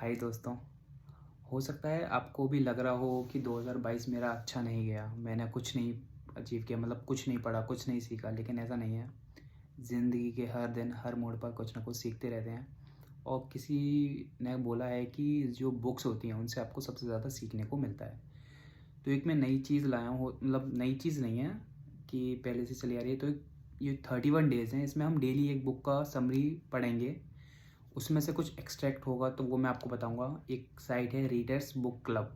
हाय दोस्तों। हो सकता है आपको भी लग रहा हो कि 2022 मेरा अच्छा नहीं गया, मैंने कुछ नहीं अचीव किया, मतलब कुछ नहीं पढ़ा, कुछ नहीं सीखा। लेकिन ऐसा नहीं है। ज़िंदगी के हर दिन हर मोड़ पर कुछ ना कुछ सीखते रहते हैं। और किसी ने बोला है कि जो बुक्स होती हैं उनसे आपको सबसे ज़्यादा सीखने को मिलता है। तो एक मैं नई चीज़ लाया हूँ, मतलब नई चीज़ नहीं है कि पहले से चली आ रही है। तो ये 31 डेज़ हैं, इसमें हम डेली एक बुक का समरी पढ़ेंगे। उसमें से कुछ एक्सट्रैक्ट होगा तो वो मैं आपको बताऊंगा। एक साइट है रीडर्स बुक क्लब।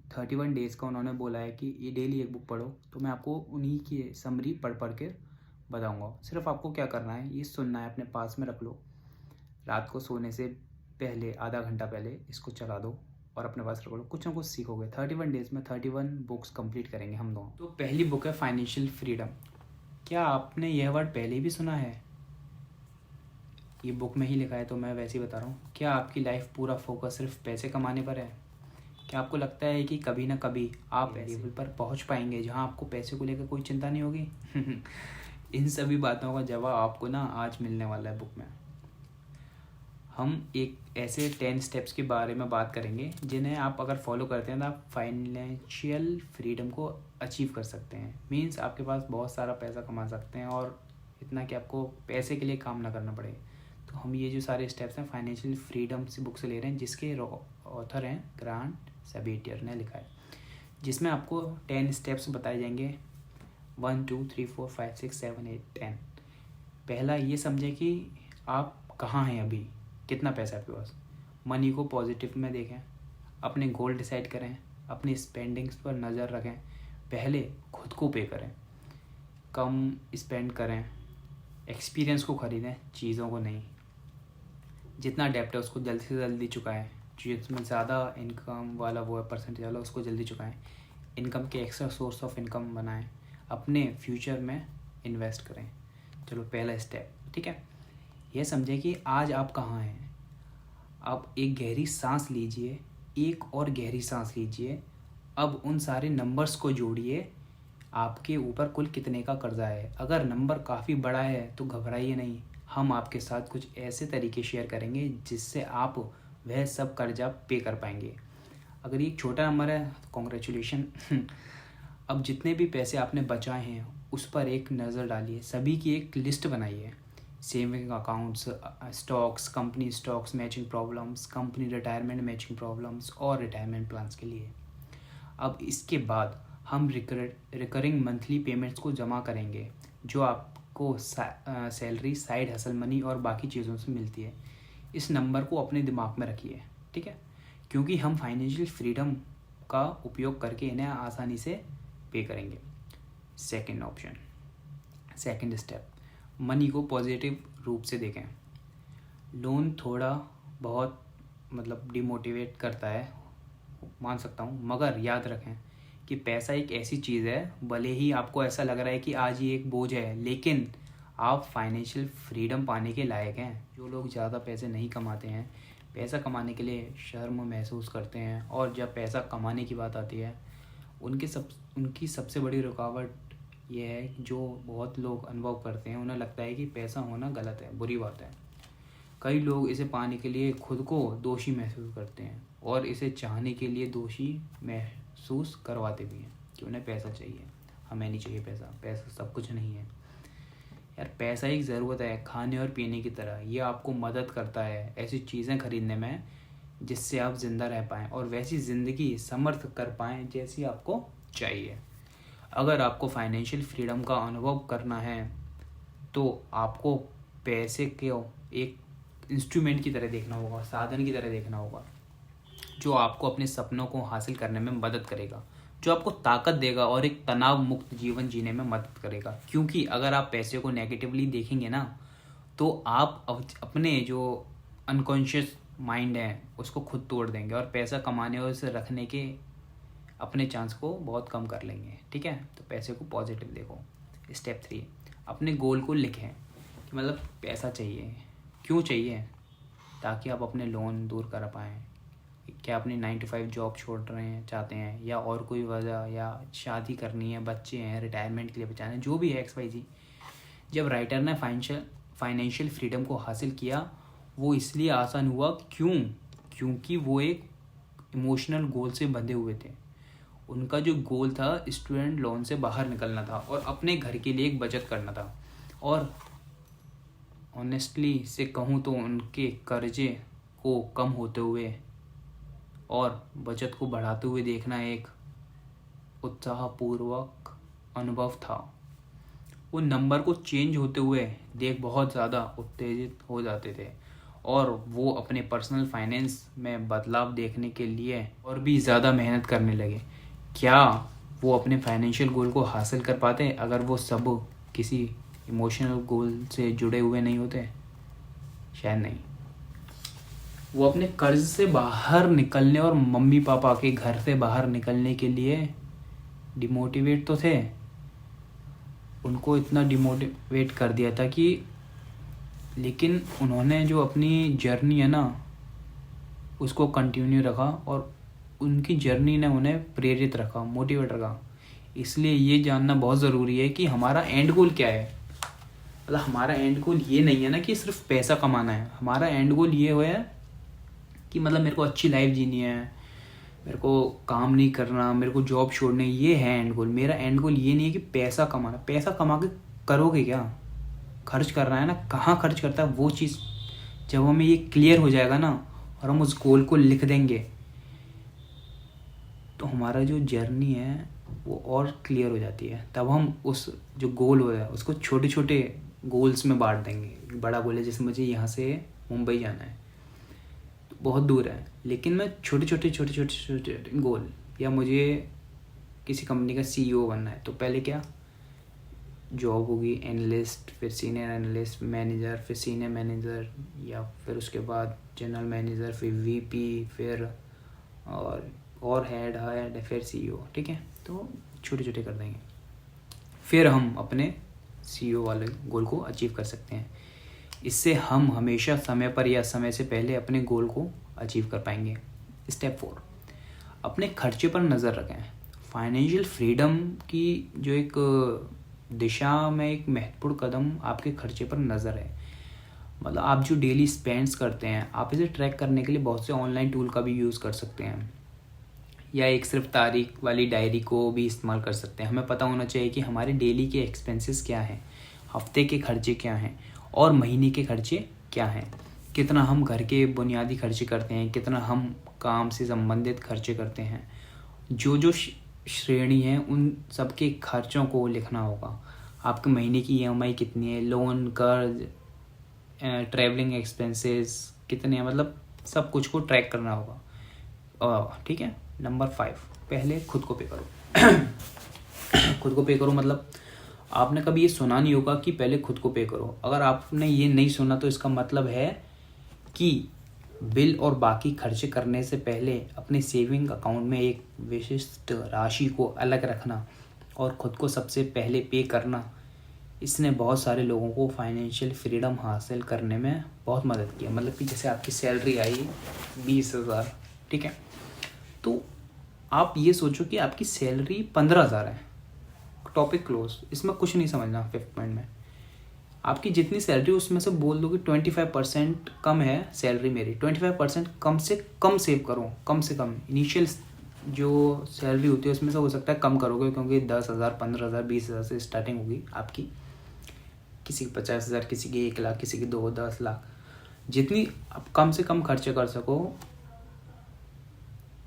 31 डेज़ का उन्होंने बोला है कि ये डेली एक बुक पढ़ो, तो मैं आपको उन्हीं की समरी पढ़ पढ़ के बताऊंगा। सिर्फ आपको क्या करना है, ये सुनना है, अपने पास में रख लो। रात को सोने से पहले आधा घंटा पहले इसको चला दो और अपने पास रख लो। कुछ ना कुछ सीखोगे। 31 डेज़ में 31 बुक्स कंप्लीट करेंगे हम दोनों। तो पहली बुक है फाइनेंशियल फ्रीडम। क्या आपने यह वर्ड पहले भी सुना है? ये बुक में ही लिखा है तो मैं वैसे ही बता रहा हूँ। क्या आपकी लाइफ पूरा फोकस सिर्फ पैसे कमाने पर है? क्या आपको लगता है कि कभी ना कभी आप लेवल पर पहुँच पाएंगे जहाँ आपको पैसे को लेकर कोई चिंता नहीं होगी? इन सभी बातों का जवाब आपको ना आज मिलने वाला है बुक में। हम एक ऐसे 10 स्टेप्स के बारे में बात करेंगे जिन्हें आप अगर फॉलो करते हैं तो आप फाइनेंशियल फ्रीडम को अचीव कर सकते हैं। मीन्स आपके पास बहुत सारा पैसा कमा सकते हैं, और इतना कि आपको पैसे के लिए काम ना करना पड़े। तो हम ये जो सारे स्टेप्स हैं फाइनेंशियल फ्रीडम से बुक से ले रहे हैं, जिसके ऑथर हैं ग्रांट सैबिटियर ने लिखा है, जिसमें आपको 10 स्टेप्स बताए जाएंगे। 1 2 3 4 5 6 7 8 10। पहला ये समझें कि आप कहाँ हैं अभी, कितना पैसा है आपके पास। मनी को पॉजिटिव में देखें, अपने गोल डिसाइड करें, अपनी स्पेंडिंग्स पर नज़र रखें। पहले खुद को पे करें, कम स्पेंड करें, एक्सपीरियंस को ख़रीदें, चीज़ों को नहीं। जितना डेप्ट है उसको जल्दी से जल्दी चुकाएं। जिसमें ज़्यादा इनकम वाला वो है परसेंटेज वाला, उसको जल्दी चुकाएं। इनकम के एक्स्ट्रा सोर्स ऑफ इनकम बनाएं, अपने फ्यूचर में इन्वेस्ट करें। चलो पहला स्टेप, ठीक है। यह समझे कि आज आप कहाँ हैं। अब एक गहरी सांस लीजिए, एक और गहरी सांस लीजिए। अब उन सारे नंबर्स को जोड़िए। आपके ऊपर कुल कितने का कर्जा है। अगर नंबर काफ़ी बड़ा है तो घबराइए नहीं। हम आपके साथ कुछ ऐसे तरीके शेयर करेंगे जिससे आप वह सब कर्जा पे कर पाएंगे। अगर ये एक छोटा नंबर है तो कॉन्ग्रेचुलेशन। अब जितने भी पैसे आपने बचाए हैं उस पर एक नज़र डालिए, सभी की एक लिस्ट बनाइए। Saving accounts, stocks, company stocks matching problems, company retirement matching problems और रिटायरमेंट प्लान्स के लिए। अब इसके बाद हम रिकरिंग मंथली पेमेंट्स को जमा करेंगे, जो आपको सैलरी, साइड हसल मनी और बाकी चीज़ों से मिलती है। इस नंबर को अपने दिमाग में रखिए, ठीक है, क्योंकि हम फाइनेंशियल फ्रीडम का उपयोग करके इन्हें आसानी से पे करेंगे। Second option, second step, money को पॉजिटिव रूप से देखें। लोन थोड़ा बहुत मतलब डिमोटिवेट करता है, मान सकता हूँ, मगर याद रखें कि पैसा एक ऐसी चीज़ है, भले ही आपको ऐसा लग रहा है कि आज ये एक बोझ है, लेकिन आप फाइनेंशियल फ्रीडम पाने के लायक हैं। जो लोग ज़्यादा पैसे नहीं कमाते हैं, पैसा कमाने के लिए शर्म महसूस करते हैं, और जब पैसा कमाने की बात आती है उनकी सबसे बड़ी रुकावट ये है कि जो बहुत लोग अनुभव करते हैं, उन्हें लगता है कि पैसा होना गलत है, बुरी बात है। कई लोग इसे पाने के लिए खुद को दोषी महसूस करते हैं और इसे चाहने के लिए दोषी महसूस करवाते भी हैं कि उन्हें पैसा चाहिए। हमें नहीं चाहिए पैसा, पैसा सब कुछ नहीं है यार। पैसा एक ज़रूरत है, खाने और पीने की तरह। ये आपको मदद करता है ऐसी चीज़ें खरीदने में जिससे आप ज़िंदा रह पाएँ और वैसी ज़िंदगी समर्थ कर पाएँ जैसी आपको चाहिए। अगर आपको फाइनेंशियल फ्रीडम का अनुभव करना है तो आपको पैसे को एक इंस्ट्रूमेंट की तरह देखना होगा, साधन की तरह देखना होगा, जो आपको अपने सपनों को हासिल करने में मदद करेगा, जो आपको ताकत देगा और एक तनाव मुक्त जीवन जीने में मदद करेगा। क्योंकि अगर आप पैसे को नेगेटिवली देखेंगे ना, तो आप अपने जो अनकॉन्शियस माइंड है उसको खुद तोड़ देंगे और पैसा कमाने और उसे रखने के अपने चांस को बहुत कम कर लेंगे, ठीक है। तो पैसे को पॉजिटिव देखो। स्टेप 3, अपने गोल को लिखें कि मतलब पैसा चाहिए, क्यों चाहिए, ताकि आप अपने लोन दूर कर पाएँ। क्या अपनी 9 to 5 जॉब छोड़ रहे हैं, चाहते हैं, या और कोई वजह, या शादी करनी है, बच्चे हैं, रिटायरमेंट के लिए बचाना है, जो भी है XYZ। जब राइटर ने फाइनेंशियल फ्रीडम को हासिल किया, वो इसलिए आसान हुआ क्योंकि वो एक इमोशनल गोल से बंधे हुए थे। उनका जो गोल था स्टूडेंट लोन से बाहर निकलना था और अपने घर के लिए एक बचत करना था। और ऑनेस्टली से कहूँ तो उनके कर्जे को कम होते हुए और बचत को बढ़ाते हुए देखना एक उत्साहपूर्वक अनुभव था। वो नंबर को चेंज होते हुए देख बहुत ज़्यादा उत्तेजित हो जाते थे और वो अपने पर्सनल फाइनेंस में बदलाव देखने के लिए और भी ज़्यादा मेहनत करने लगे। क्या वो अपने फाइनेंशियल गोल को हासिल कर पाते अगर वो सब किसी इमोशनल गोल से जुड़े हुए नहीं होते? शायद नहीं। वो अपने कर्ज से बाहर निकलने और मम्मी पापा के घर से बाहर निकलने के लिए डिमोटिवेट तो थे। उनको इतना डिमोटिवेट कर दिया था कि लेकिन उन्होंने जो अपनी जर्नी है ना उसको कंटिन्यू रखा और उनकी जर्नी ने उन्हें प्रेरित रखा, मोटिवेट रखा। इसलिए ये जानना बहुत ज़रूरी है कि हमारा एंड गोल क्या है। मतलब हमारा एंड गोल ये नहीं है ना कि सिर्फ पैसा कमाना है। हमारा एंड गोल ये हुआ है कि मतलब मेरे को अच्छी लाइफ जीनी है, मेरे को काम नहीं करना, मेरे को जॉब छोड़नी, ये है एंड गोल। मेरा एंड गोल ये नहीं है कि पैसा कमाना। पैसा कमा के करोगे क्या? खर्च कर रहा है ना, कहाँ खर्च करता है वो चीज़ जब हमें ये क्लियर हो जाएगा ना और हम उस गोल को लिख देंगे तो हमारा जो जर्नी है वो और क्लियर हो जाती है। तब हम उस जो गोल हो है उसको छोटे छोटे गोल्स में बांट देंगे। बड़ा गोल है जैसे मुझे यहाँ से मुंबई जाना है, तो बहुत दूर है, लेकिन मैं छोटे छोटे गोल, या मुझे किसी कंपनी का CEO बनना है तो पहले क्या जॉब होगी, एनालिस्ट, फिर सीनियर एनालिस्ट, मैनेजर, फिर सीनियर मैनेजर, या फिर उसके बाद जनरल मैनेजर, फिर VP, फिर और हेड, फिर CEO। ठीक है, तो छोटे छोटे कर देंगे, फिर हम अपने CEO वाले गोल को अचीव कर सकते हैं। इससे हम हमेशा समय पर या समय से पहले अपने गोल को अचीव कर पाएंगे। स्टेप 4, अपने खर्चे पर नज़र रखें। फाइनेंशियल फ्रीडम की जो एक दिशा में एक महत्वपूर्ण कदम आपके खर्चे पर नज़र है। मतलब आप जो डेली स्पेंड्स करते हैं, आप इसे ट्रैक करने के लिए बहुत से ऑनलाइन टूल का भी यूज़ कर सकते हैं, या एक सिर्फ तारीख वाली डायरी को भी इस्तेमाल कर सकते हैं। हमें पता होना चाहिए कि हमारे डेली के एक्सपेंसेस क्या हैं, हफ्ते के खर्चे क्या हैं और महीने के खर्चे क्या हैं। कितना हम घर के बुनियादी खर्चे करते हैं, कितना हम काम से संबंधित खर्चे करते हैं। जो श्रेणी है उन सब के खर्चों को लिखना होगा। आपके महीने की EMI कितनी है, लोन, कर्ज, ट्रैवलिंग एक्सपेंसेस कितने हैं, मतलब सब कुछ को ट्रैक करना होगा। ठीक है। नंबर 5, पहले खुद को पे करो। खुद को पे करो मतलब आपने कभी ये सुना नहीं होगा कि पहले खुद को पे करो। अगर आपने ये नहीं सुना तो इसका मतलब है कि बिल और बाकी खर्चे करने से पहले अपने सेविंग अकाउंट में एक विशिष्ट राशि को अलग रखना और ख़ुद को सबसे पहले पे करना, इसने बहुत सारे लोगों को फाइनेंशियल फ्रीडम हासिल करने में बहुत मदद किया। मतलब कि जैसे आपकी सैलरी आई 20,000, ठीक है, तो आप ये सोचो कि आपकी सैलरी 15,000 है, टॉपिक क्लोज, इसमें कुछ नहीं समझना। 5th पॉइंट में आपकी जितनी सैलरी उसमें से बोल दो कि 25% कम है सैलरी मेरी, 25% कम से कम सेव करो। कम से कम इनिशियल जो सैलरी होती है उसमें से हो सकता है कम करोगे, क्योंकि 10,000, 15,000, 20,000 से स्टार्टिंग होगी आपकी। किसी की 50,000, किसी की 1 लाख, किसी की 10 लाख। जितनी आप कम से कम खर्चे कर सको,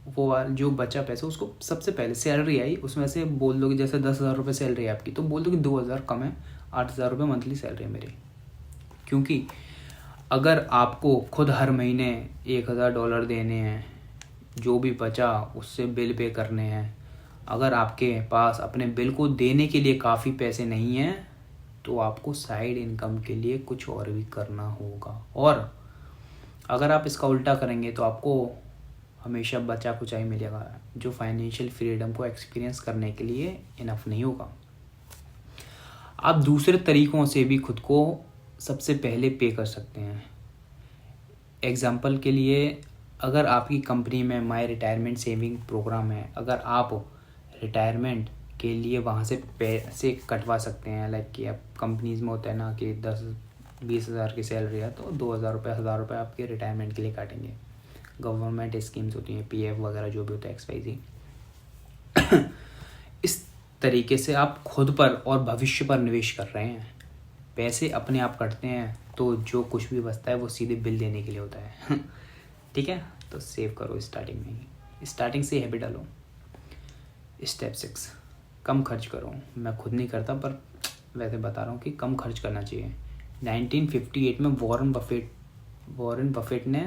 वो जो बचा पैसा उसको सबसे पहले सैलरी आई उसमें से बोल दो कि जैसे 10,000 रुपये सैलरी है आपकी, तो बोल दो कि 2,000 कम है, 8,000 रुपये मंथली सैलरी है मेरी। क्योंकि अगर आपको खुद हर महीने $1,000 देने हैं, जो भी बचा उससे बिल पे करने हैं, अगर आपके पास अपने बिल को देने के लिए काफ़ी पैसे नहीं हैं तो आपको साइड इनकम के लिए कुछ और भी करना होगा। और अगर आप इसका उल्टा करेंगे तो आपको हमेशा बचा कुछ ही मिलेगा, जो फाइनेंशियल फ्रीडम को एक्सपीरियंस करने के लिए इनफ नहीं होगा। आप दूसरे तरीक़ों से भी खुद को सबसे पहले पे कर सकते हैं। एग्ज़ाम्पल के लिए, अगर आपकी कंपनी में माई रिटायरमेंट सेविंग प्रोग्राम है, अगर आप रिटायरमेंट के लिए वहाँ से पैसे कटवा सकते हैं, लाइक कि अब कंपनीज में होता है ना कि 10-20 हज़ार की सैलरी है तो 2,000 रुपये, 1,000 रुपये आपके रिटायरमेंट के लिए काटेंगे। गवर्नमेंट स्कीम्स होती हैं, पीएफ वगैरह जो भी होता है, XYZ। इस तरीके से आप खुद पर और भविष्य पर निवेश कर रहे हैं। पैसे अपने आप कटते हैं तो जो कुछ भी बचता है वो सीधे बिल देने के लिए होता है। ठीक है, तो सेव करो स्टार्टिंग में ही, स्टार्टिंग से हैबिट डालो। स्टेप 6, कम खर्च करो। मैं खुद नहीं करता पर वैसे बता रहा हूँ कि कम खर्च करना चाहिए। 1958 में वॉरेन बफेट ने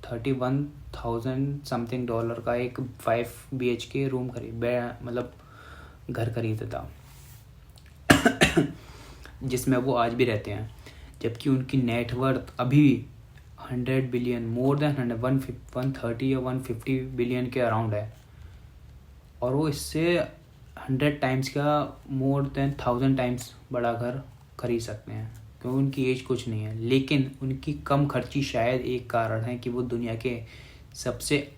31,000 समथिंग डॉलर का एक 5 BHK रूम मतलब घर खरीदा था, जिसमें वो आज भी रहते हैं, जबकि उनकी नेटवर्थ अभी 100 बिलियन, मोर देन 130 या 150 बिलियन के अराउंड है, और वो इससे 100 टाइम्स का, मोर देन 1000 टाइम्स बड़ा घर खरीद सकते हैं, क्योंकि उनकी एज कुछ नहीं है। लेकिन उनकी कम खर्ची शायद एक कारण है कि वो दुनिया के सबसे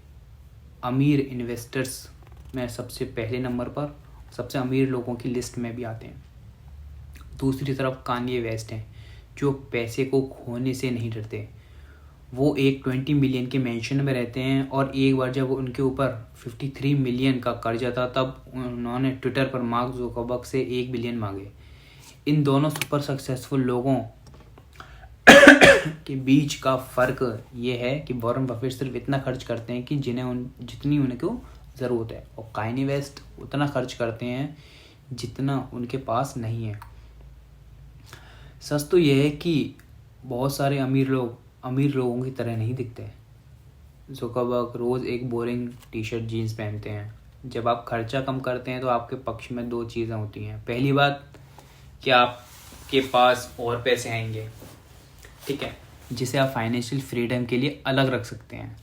अमीर इन्वेस्टर्स में सबसे पहले नंबर पर, सबसे अमीर लोगों की लिस्ट में भी आते हैं। दूसरी तरफ कान्ये वेस्ट हैं, जो पैसे को खोने से नहीं डरते। वो एक 20 मिलियन के मेंशन में रहते हैं, और एक बार जब उनके ऊपर 53 मिलियन का कर्जा था तब उन्होंने ट्विटर पर मार्क जुकरबर्ग से 1 बिलियन मांगे। इन दोनों सुपर सक्सेसफुल लोगों के बीच का फ़र्क ये है कि वॉरेन बफेट सिर्फ इतना खर्च करते हैं कि जितनी उनको ज़रूरत है, और कान्ये वेस्ट उतना खर्च करते हैं जितना उनके पास नहीं है। सच तो यह है कि बहुत सारे अमीर लोगों की तरह नहीं दिखते। जुकरबर्ग रोज़ एक बोरिंग टी-शर्ट जीन्स पहनते हैं। जब आप खर्चा कम करते हैं तो आपके पक्ष में 2 चीज़ें होती हैं। पहली बात कि आपके पास और पैसे आएंगे, ठीक है, जिसे आप फाइनेंशियल फ्रीडम के लिए अलग रख सकते हैं।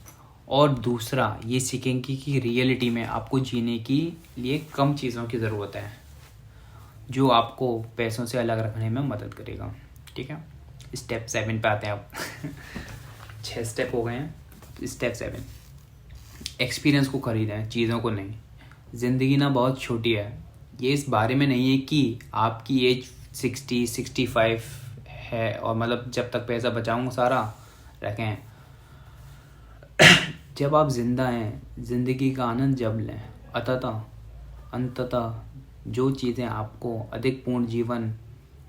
और दूसरा ये सीखेंगे कि रियलिटी में आपको जीने के लिए कम चीज़ों की ज़रूरत है, जो आपको पैसों से अलग रखने में मदद करेगा। ठीक है, स्टेप 7 पे आते हैं अब। 6 स्टेप हो गए हैं। स्टेप 7, एक्सपीरियंस को खरीदें, चीज़ों को नहीं। ज़िंदगी ना बहुत छोटी है। ये इस बारे में नहीं है कि आपकी एज 60-65 है और मतलब जब तक पैसा बचाऊंगा सारा रखें। जब आप जिंदा हैं, ज़िंदगी का आनंद जब लें। अंततः जो चीज़ें आपको अधिक पूर्ण जीवन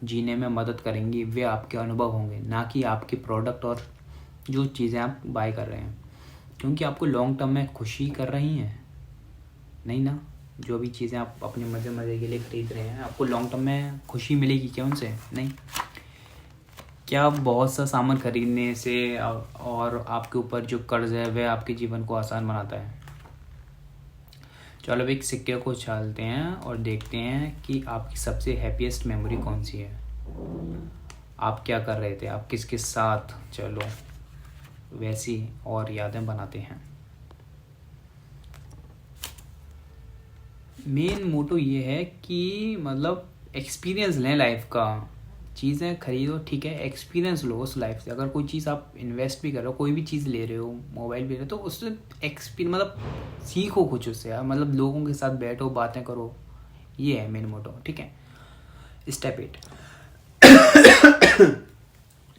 जीने में मदद करेंगी वे आपके अनुभव होंगे, ना कि आपके प्रोडक्ट और जो चीज़ें आप बाय कर रहे हैं, क्योंकि आपको लॉन्ग टर्म में खुशी कर रही हैं नहीं ना। जो भी चीज़ें आप अपने मज़े के लिए ख़रीद रहे हैं, आपको लॉन्ग टर्म में खुशी मिलेगी क्या उनसे? नहीं। क्या बहुत सा सामान खरीदने से और आपके ऊपर जो कर्ज है वह आपके जीवन को आसान बनाता है? चलो अब एक सिक्के को उछालते हैं और देखते हैं कि आपकी सबसे हैप्पीएस्ट मेमोरी कौन सी है। आप क्या कर रहे थे, आप किसके साथ? चलो वैसी और यादें बनाते हैं। मेन मोटो ये है कि मतलब एक्सपीरियंस लें लाइफ का। चीज़ें खरीदो ठीक है, एक्सपीरियंस लो उस लाइफ से। अगर कोई चीज़ आप इन्वेस्ट भी कर रहे हो, कोई भी चीज़ ले रहे हो, मोबाइल भी ले रहे हो, तो उससे मतलब सीखो कुछ उससे यार। मतलब लोगों के साथ बैठो, बातें करो, ये है मेन मोटो। ठीक है, स्टेप 8,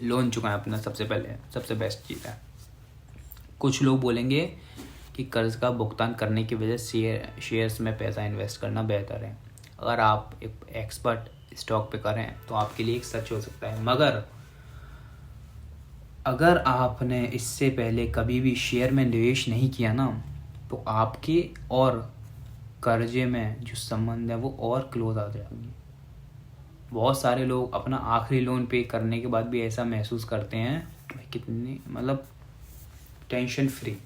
लोन चुकाएं अपना। सबसे पहले सबसे बेस्ट चीज़ है। कुछ लोग बोलेंगे कि कर्ज का भुगतान करने की वजह शेयर्स में पैसा इन्वेस्ट करना बेहतर है। अगर आप एक एक्सपर्ट स्टॉक पे करें तो आपके लिए एक सच हो सकता है, मगर अगर आपने इससे पहले कभी भी शेयर में निवेश नहीं किया ना, तो आपके और कर्जे में जो संबंध है वो और क्लोज आ जाएंगे। बहुत सारे लोग अपना आखिरी लोन पे करने के बाद भी ऐसा महसूस करते हैं कितनी मतलब टेंशन फ्री।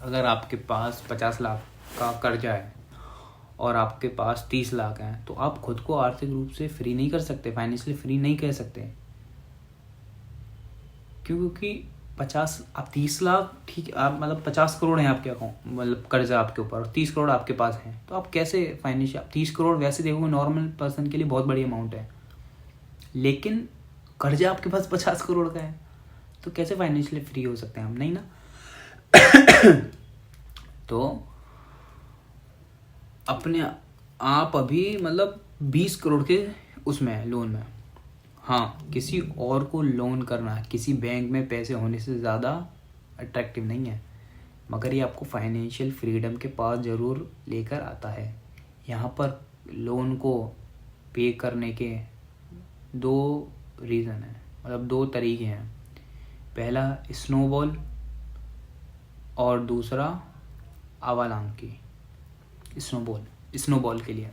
अगर आपके पास 50 लाख का कर्जा है और आपके पास 30 लाख हैं, तो आप खुद को आर्थिक रूप से फ्री नहीं कर सकते, फाइनेंशियली फ्री नहीं कह सकते। क्योंकि 30 लाख ठीक, आप मतलब 50 करोड़ हैं आपके अकाउंट, मतलब कर्जा आपके ऊपर, और 30 करोड़ आपके पास हैं, तो आप कैसे फाइनेंशियल? 30 करोड़ वैसे देखोगे नॉर्मल पर्सन के लिए बहुत बड़ी अमाउंट है, लेकिन कर्जा आपके पास 50 करोड़ का है, तो कैसे फाइनेंशियली फ्री हो सकते हैं हम? नहीं ना। तो अपने आप अभी मतलब 20 करोड़ के उसमें लोन में, हाँ, किसी और को लोन करना किसी बैंक में पैसे होने से ज़्यादा अट्रैक्टिव नहीं है, मगर ये आपको फाइनेंशियल फ्रीडम के पास ज़रूर लेकर आता है। यहाँ पर लोन को पे करने के 2 रीज़न हैं, मतलब 2 तरीके हैं। पहला स्नोबॉल और दूसरा अवालांकी। स्नोबॉल के लिए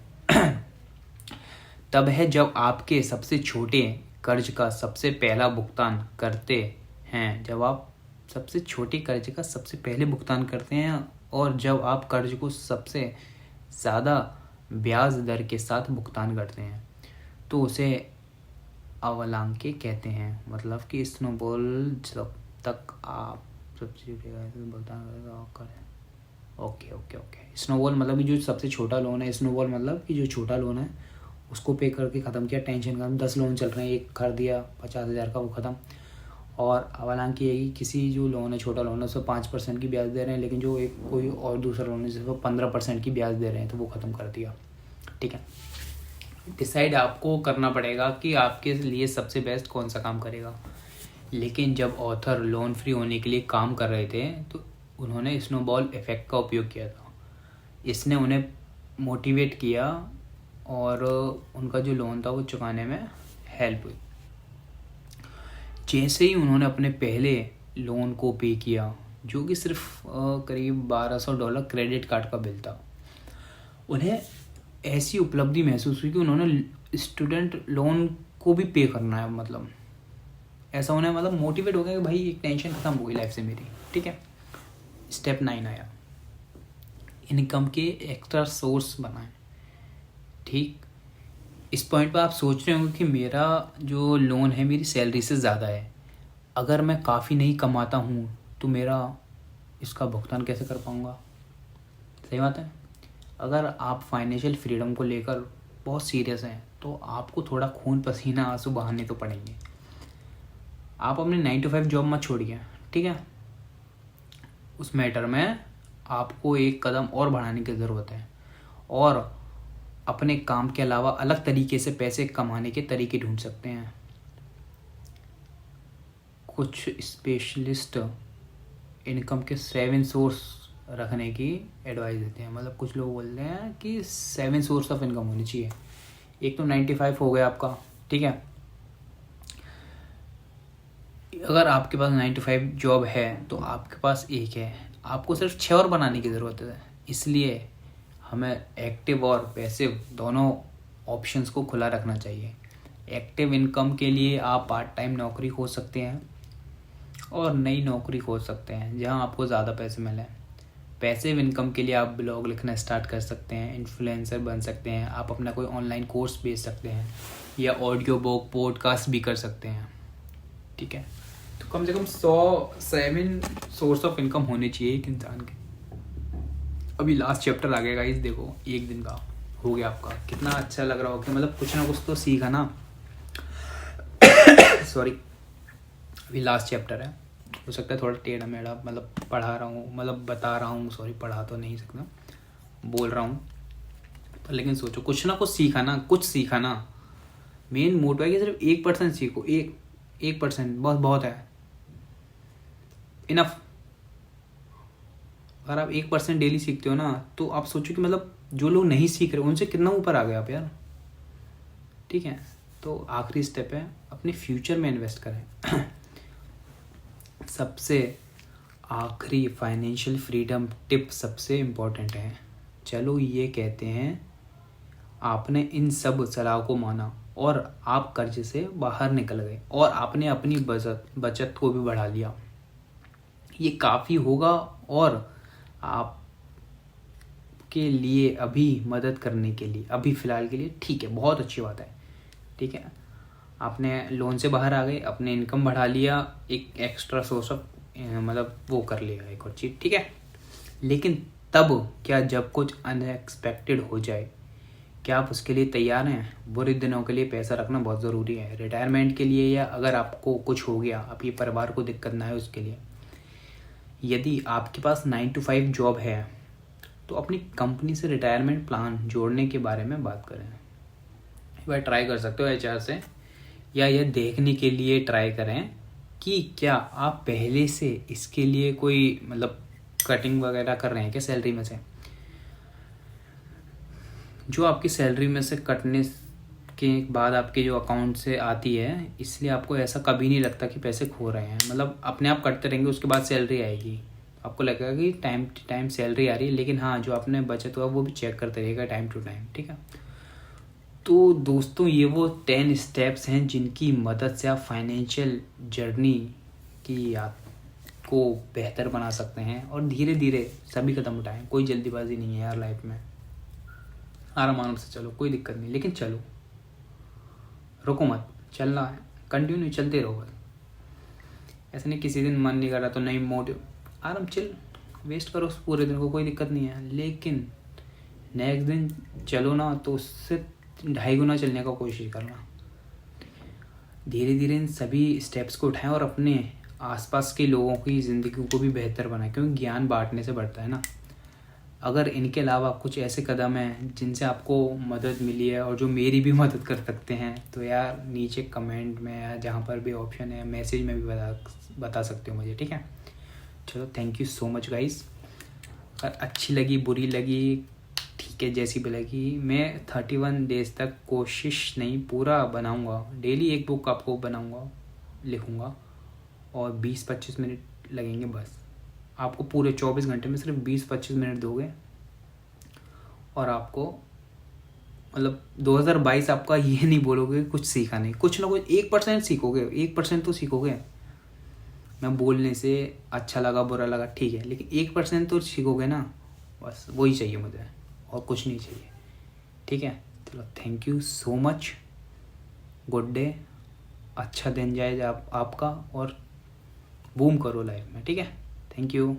तब है जब आपके सबसे छोटे कर्ज का सबसे पहला भुगतान करते हैं, जब आप सबसे छोटे कर्ज का सबसे पहले भुगतान करते हैं और जब आप कर्ज को सबसे ज़्यादा ब्याज दर के साथ भुगतान करते हैं, तो उसे अवलांके कहते हैं। मतलब कि स्नोबॉल जब तक आप सबसे भुगतान करें। ओके। स्नोबॉल मतलब कि जो सबसे छोटा लोन है, स्नोबॉल मतलब कि जो छोटा लोन है उसको पे करके ख़त्म किया, टेंशन खत्म। 10 लोन चल रहे हैं, एक कर दिया 50,000 का, वो ख़त्म। और अवलांकी ये किसी जो लोन है, छोटा लोन है, उसमें 5% की ब्याज दे रहे हैं, लेकिन जो एक कोई और दूसरा लोन है जिसमें 15% की ब्याज दे रहे हैं, तो वो ख़त्म कर दिया। ठीक है, डिसाइड आपको करना पड़ेगा कि आपके लिए सबसे बेस्ट कौन सा काम करेगा। लेकिन जब ऑथर लोन फ्री होने के लिए काम कर रहे थे तो उन्होंने स्नोबॉल इफ़ेक्ट का उपयोग किया था। इसने उन्हें मोटिवेट किया और उनका जो लोन था वो चुकाने में हेल्प हुई। जैसे ही उन्होंने अपने पहले लोन को पे किया, जो कि सिर्फ करीब $1200 क्रेडिट कार्ड का बिल था, उन्हें ऐसी उपलब्धि महसूस हुई कि उन्होंने स्टूडेंट लोन को भी पे करना है। मतलब ऐसा उन्हें मतलब मोटिवेट हो गया कि भाई एक टेंशन ख़त्म हो गई लाइफ से मेरी। ठीक है, स्टेप 9 आया, इनकम के एक्स्ट्रा सोर्स बनाएं। ठीक, इस पॉइंट पर आप सोच रहे होंगे कि मेरा जो लोन है मेरी सैलरी से ज़्यादा है, अगर मैं काफ़ी नहीं कमाता हूँ तो मेरा इसका भुगतान कैसे कर पाऊँगा। सही बात है। अगर आप फाइनेंशियल फ्रीडम को लेकर बहुत सीरियस हैं तो आपको थोड़ा खून पसीना आंसू बहाने तो पड़ेंगे। आप अपने 9 to 5 जॉब मत छोड़िए। ठीक है, उस मैटर में आपको एक कदम और बढ़ाने की ज़रूरत है और अपने काम के अलावा अलग तरीके से पैसे कमाने के तरीके ढूंढ सकते हैं। कुछ स्पेशलिस्ट इनकम के 7 सोर्स रखने की एडवाइस देते हैं। मतलब कुछ लोग बोलते हैं कि 7 सोर्स ऑफ इनकम होनी चाहिए। एक तो 95 हो गया आपका। ठीक है, अगर आपके पास 9 to 5 जॉब है तो आपके पास एक है, आपको सिर्फ 6 और बनाने की ज़रूरत है। इसलिए हमें एक्टिव और पैसिव दोनों ऑप्शंस को खुला रखना चाहिए। एक्टिव इनकम के लिए आप पार्ट टाइम नौकरी खोज सकते हैं और नई नौकरी खोज सकते हैं जहां आपको ज़्यादा पैसे मिलें। पैसिव इनकम के लिए आप ब्लॉग लिखना स्टार्ट कर सकते हैं, इन्फ्लुएंसर बन सकते हैं, आप अपना कोई ऑनलाइन कोर्स बेच सकते हैं या ऑडियो बुक पॉडकास्ट भी कर सकते हैं। ठीक है, तो कम से कम 7 सोर्स ऑफ इनकम होने चाहिए एक इंसान के। अभी लास्ट चैप्टर आ गया गाइस, देखो 1 दिन का हो गया आपका। कितना अच्छा लग रहा हो कि मतलब कुछ ना कुछ तो सीखा ना। सॉरी, अभी लास्ट चैप्टर है, हो सकता है थोड़ा टेढ़ा मेढ़ा मतलब पढ़ा रहा हूँ, मतलब बता रहा हूँ। सॉरी, पढ़ा तो नहीं सकता, बोल रहा हूँ, पर लेकिन सोचो कुछ ना कुछ सीखा ना, कुछ सीखा ना। मेन मोटिव है कि सिर्फ 1% सीखो। 1% बहुत है, इनफ। अगर आप 1% डेली सीखते हो ना तो आप सोचो कि मतलब जो लोग नहीं सीख रहे उनसे कितना ऊपर आ गए आप यार। ठीक है, तो आखिरी स्टेप है अपने फ्यूचर में इन्वेस्ट करें। सबसे आखिरी फाइनेंशियल फ्रीडम टिप सबसे इम्पोर्टेंट है। चलो ये कहते हैं आपने इन सब सलाह को माना और आप कर्ज से बाहर निकल गए और आपने अपनी बचत को भी बढ़ा लिया। ये काफ़ी होगा और आपके लिए अभी मदद करने के लिए, अभी फ़िलहाल के लिए ठीक है, बहुत अच्छी बात है। ठीक है, आपने लोन से बाहर आ गए, अपने इनकम बढ़ा लिया, एक एक्स्ट्रा सोर्स ऑफ मतलब वो कर लिया एक और चीज़। ठीक है, लेकिन तब क्या जब कुछ अनएक्सपेक्टेड हो जाए, क्या आप उसके लिए तैयार हैं? बुरे दिनों के लिए पैसा रखना बहुत ज़रूरी है, रिटायरमेंट के लिए या अगर आपको कुछ हो गया, आपके परिवार को दिक्कत ना है उसके लिए। यदि आपके पास 9 to 5 जॉब है तो अपनी कंपनी से रिटायरमेंट प्लान जोड़ने के बारे में बात करें। एक बार ट्राई कर सकते हो HR से, या यह देखने के लिए ट्राई करें कि क्या आप पहले से इसके लिए कोई मतलब कटिंग वगैरह कर रहे हैं क्या सैलरी में से? जो आपकी सैलरी में से कटने के बाद आपके जो अकाउंट से आती है, इसलिए आपको ऐसा कभी नहीं लगता कि पैसे खो रहे हैं। मतलब अपने आप कटते रहेंगे, उसके बाद सैलरी आएगी, आपको लगेगा कि टाइम टू टाइम सैलरी आ रही है, लेकिन हाँ जो आपने बचत हुआ वो भी चेक करते रहेगा टाइम टू टाइम, ठीक है। तो दोस्तों ये वो 10 स्टेप्स हैं जिनकी मदद से आप फाइनेंशियल जर्नी की आपको बेहतर बना सकते हैं। और धीरे धीरे सभी कदम उठाएं, कोई जल्दीबाजी नहीं है यार लाइफ में, आराम आराम से चलो, कोई दिक्कत नहीं, लेकिन चलो, रुको मत, चलना है, कंटिन्यू चलते रहो बस। ऐसा नहीं किसी दिन मन नहीं कर रहा तो नहीं, मोटिव आराम चिल वेस्ट करो उस पूरे दिन को, कोई दिक्कत नहीं है, लेकिन नेक्स्ट दिन चलो ना तो उससे 2.5 गुना चलने का कोशिश करना। धीरे धीरे इन सभी स्टेप्स को उठाएं और अपने आसपास के लोगों की ज़िंदगी को भी बेहतर बनाएं, क्योंकि ज्ञान बांटने से बढ़ता है ना। अगर इनके अलावा कुछ ऐसे कदम हैं जिनसे आपको मदद मिली है और जो मेरी भी मदद कर सकते हैं, तो यार नीचे कमेंट में या जहाँ पर भी ऑप्शन है मैसेज में भी बता सकते हो मुझे, ठीक है। चलो thank you so much guys. अगर अच्छी लगी बुरी लगी ठीक है, जैसी भी लगी, मैं 31 डेज तक कोशिश नहीं पूरा बनाऊंगा, डेली एक बुक आपको बनाऊंगा, लिखूंगा, और 20-25 मिनट लगेंगे बस। आपको पूरे 24 घंटे में सिर्फ 20-25 मिनट दोगे और आपको मतलब 2022 आपका ये नहीं बोलोगे कुछ सीखा नहीं, कुछ ना कुछ 1% सीखोगे, 1% तो सीखोगे। मैं बोलने से अच्छा लगा बुरा लगा ठीक है, लेकिन 1% तो सीखोगे ना, बस वही चाहिए मुझे और कुछ नहीं चाहिए, ठीक है। चलो thank you so much, good day, अच्छा दिन जाए आपका, और बूम करो लाइफ में, ठीक है। Thank you.